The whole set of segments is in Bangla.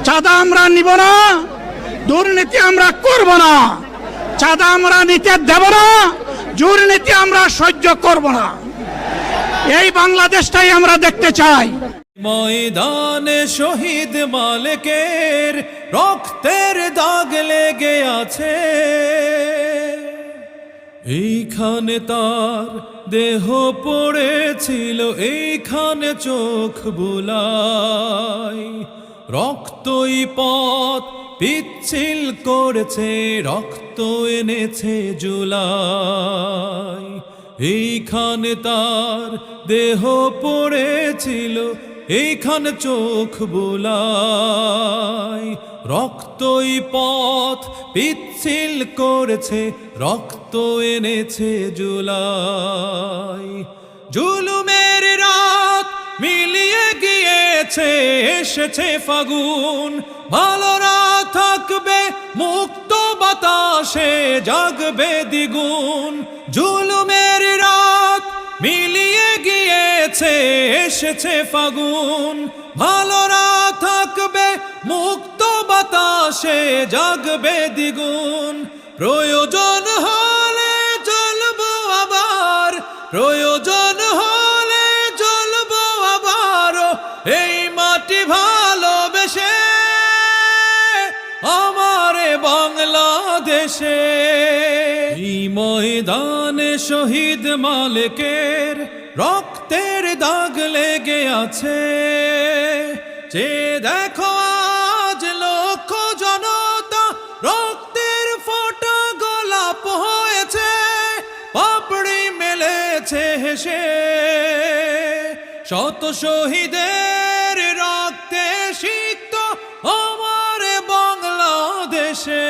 চাঁদা আমরা নিব না, দুর্নীতি আমরা করব না। চাঁদা আমরা নিতে দেব না, দুর্নীতি আমরা সহ্য করব না। এই বাংলাদেশটাই আমরা দেখতে চাই। ময়দানে শহীদ মালিকের রক্তের দাগ লেগে আছে, এইখানে তার দেহ পড়েছিল, এইখানে চোখ বুলাই। রক্তই পথ পিচ্ছিল করেছে, রক্ত এনেছে জুলাই। এইখানে তার দেহ পড়েছিল, এইখানে চোখ বুলাই। রক্তই পথ পিচ্ছিল করেছে, রক্ত এনেছে জুলাই। জুলুমের রাত মিলিয়ে গিয়েছে, এসেছে ফাগুন। ভালোরা থাকবে মুক্ত বাতাসে, জাগবে দ্বিগুণ। জুলুমের রাত মিলিয়ে গিয়েছে, এসেছে ফাগুন। ভালোরা থাকবে মুক্ত বাতাসে, জাগবে দ্বিগুণ। প্রয়োজন হলে জ্বলবো আবার, প্রয়োজন হলে জ্বলবো আবার। এই মাটি ভালোবেসে আমারে বাংলাদেশে। এই ময়দানে শহীদ মালিকের রক্তের দাগ লেগে আছে। যে দেখো আজ লক্ষ জনতা রক্তের ফোঁটা গোলাপ হয়েছে, পাপড়ি মেলেছে হেসে। শত শহীদের রক্তে সিক্ত আমার বাংলাদেশে।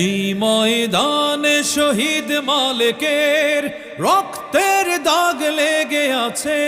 এই ময়দানে শহীদ মালিকের রক্তের দাগ লেগে আছে।